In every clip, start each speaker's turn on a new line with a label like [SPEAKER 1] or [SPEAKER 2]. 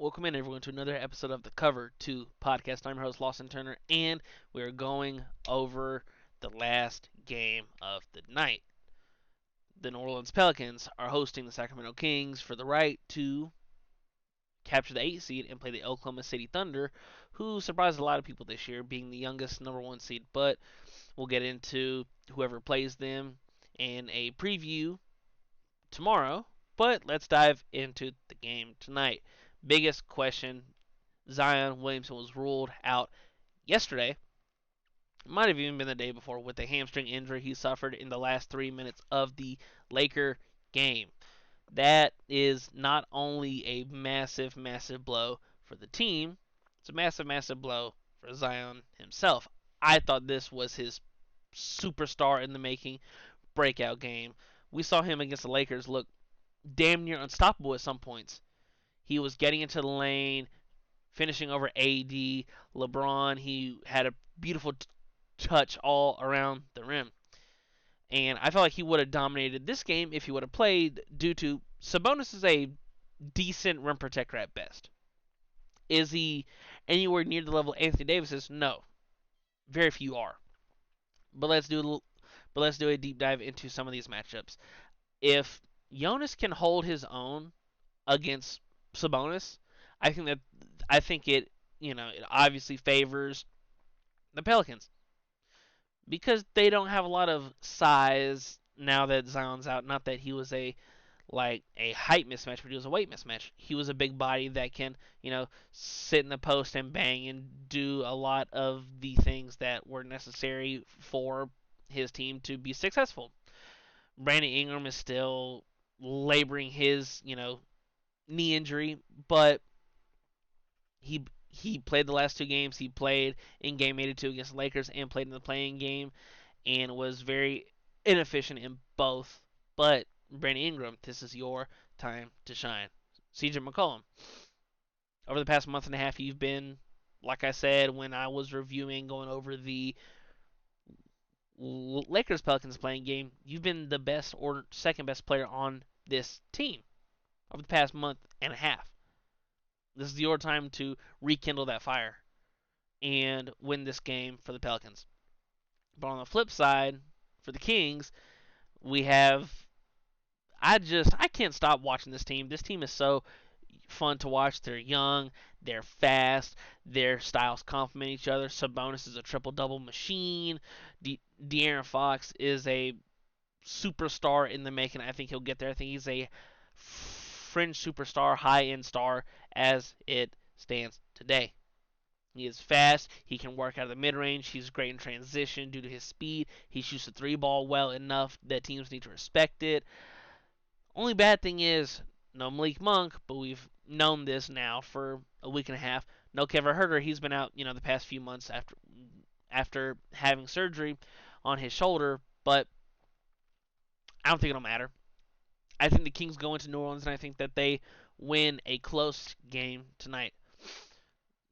[SPEAKER 1] Welcome in, everyone, to another episode of the Cover 2 podcast. I'm your host, Lawson Turner, and we are going over the last game of the night. The New Orleans Pelicans are hosting the Sacramento Kings for the right to capture the 8 seed and play the Oklahoma City Thunder, who surprised a lot of people this year, being the youngest number 1 seed. But we'll get into whoever plays them in a preview tomorrow. But let's dive into the game tonight. Biggest question: Zion Williamson was ruled out yesterday. It might have even been the day before with the hamstring injury he suffered in the last 3 minutes of the Laker game. That is not only a massive, massive blow for the team, it's a massive, massive blow for Zion himself. I thought this was his superstar in the making breakout game. We saw him against the Lakers look damn near unstoppable at some points. He was getting into the lane, finishing over AD, LeBron. He had a beautiful touch all around the rim. And I felt like he would have dominated this game if he would have played, due to Sabonis is a decent rim protector at best. Is he anywhere near the level Anthony Davis is? No. Very few are. But let's do a deep dive into some of these matchups. If Jonas can hold his own against Sabonis, I think that I think it obviously favors the Pelicans because they don't have a lot of size now that Zion's out. Not that he was a height mismatch, but he was a weight mismatch. He was a big body that can sit in the post and bang and do a lot of the things that were necessary for his team to be successful. Brandon Ingram is still laboring his knee injury, but he played the last two games. He played in game 82 against the Lakers and played in the playing game and was very inefficient in both. But Brandon Ingram, this is your time to shine. CJ McCollum, over the past month and a half, you've been, like I said when I was reviewing, going over the Lakers Pelicans playing game, you've been the best or second best player on this team over the past month and a half. This is your time to rekindle that fire and win this game for the Pelicans. But on the flip side, for the Kings, we have I can't stop watching this team. This team is so fun to watch. They're young, they're fast, their styles complement each other. Sabonis is a triple double machine. De'Aaron Fox is a superstar in the making. I think he'll get there. I think he's a fringe superstar, high end star as it stands today. He is fast. He can work out of the mid range. He's great in transition due to his speed. He shoots the three ball well enough that teams need to respect it. Only bad thing is no Malik Monk, but we've known this now for a week and a half. No Kevin Huerter. He's been out, the past few months after having surgery on his shoulder, but I don't think it'll matter. I think the Kings go into New Orleans, and I think that they win a close game tonight.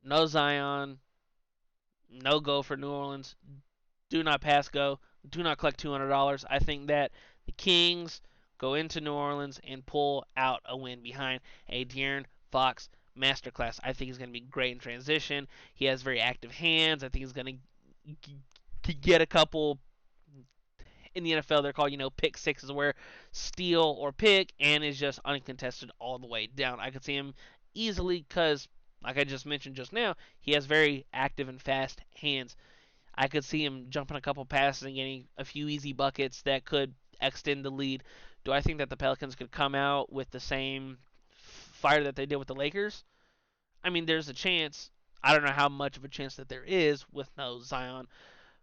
[SPEAKER 1] No Zion, no go for New Orleans. Do not pass go. Do not collect $200. I think that the Kings go into New Orleans and pull out a win behind a De'Aaron Fox masterclass. I think he's going to be great in transition. He has very active hands. I think he's going to get a couple. In the NFL, they're called, pick sixes, where steal or pick and is just uncontested all the way down. I could see him easily because, like I just mentioned just now, he has very active and fast hands. I could see him jumping a couple passes and getting a few easy buckets that could extend the lead. Do I think that the Pelicans could come out with the same fire that they did with the Lakers? I mean, there's a chance. I don't know how much of a chance that there is with no Zion,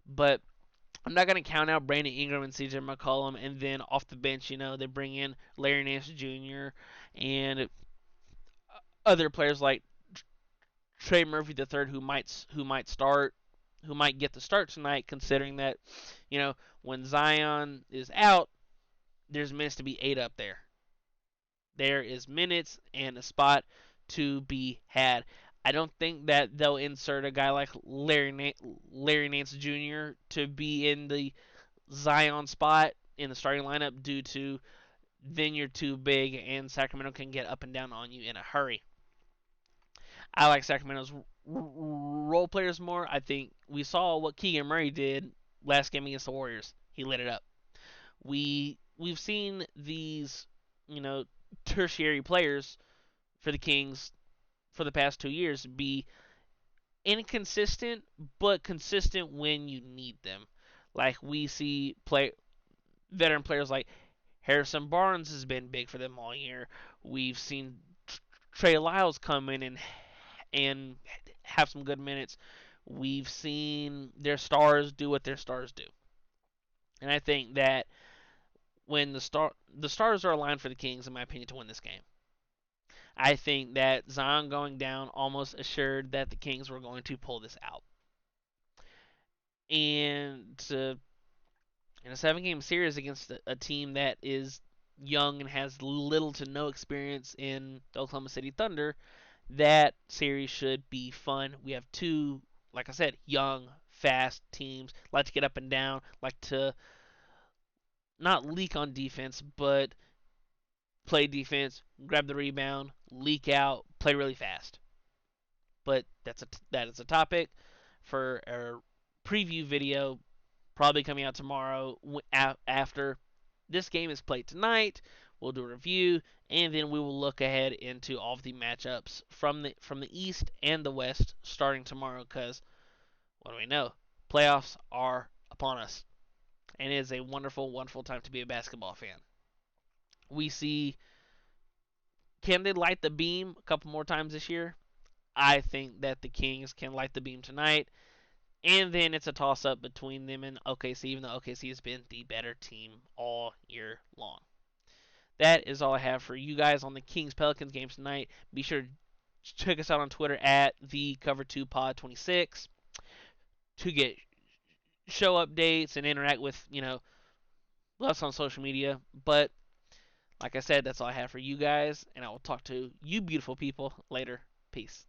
[SPEAKER 1] but I'm not going to count out Brandon Ingram and CJ McCollum, and then off the bench, they bring in Larry Nance Jr. and other players like Trey Murphy III, who might get the start tonight, considering that when Zion is out, there's minutes to be ate up there. There is minutes and a spot to be had. I don't think that they'll insert a guy like Larry Nance Jr. to be in the Zion spot in the starting lineup due to then you're too big and Sacramento can get up and down on you in a hurry. I like Sacramento's role players more. I think we saw what Keegan Murray did last game against the Warriors. He lit it up. We've seen these, you know, tertiary players for the Kings for the past 2 years be inconsistent, but consistent when you need them. Like we see veteran players like Harrison Barnes has been big for them all year. We've seen Trey Lyles come in and have some good minutes. We've seen their stars do what their stars do. And I think that when the stars are aligned for the Kings, in my opinion, to win this game. I think that Zion going down almost assured that the Kings were going to pull this out. And in a 7-game series against a team that is young and has little to no experience in the Oklahoma City Thunder, that series should be fun. We have two, like I said, young, fast teams, like to get up and down, like to not leak on defense, but play defense, grab the rebound, leak out, play really fast. But that is a topic for a preview video, probably coming out tomorrow after this game is played tonight. We'll do a review, and then we will look ahead into all of the matchups from the East and the West starting tomorrow. Because what do we know? Playoffs are upon us, and it is a wonderful, wonderful time to be a basketball fan. We see, can they light the beam a couple more times this year? I think that the Kings can light the beam tonight. And then it's a toss up between them and OKC, even though OKC has been the better team all year long. That is all I have for you guys on the Kings Pelicans game tonight. Be sure to check us out on Twitter at the Cover2Pod26 to get show updates and interact with, us on social media. But like I said, that's all I have for you guys, and I will talk to you beautiful people later. Peace.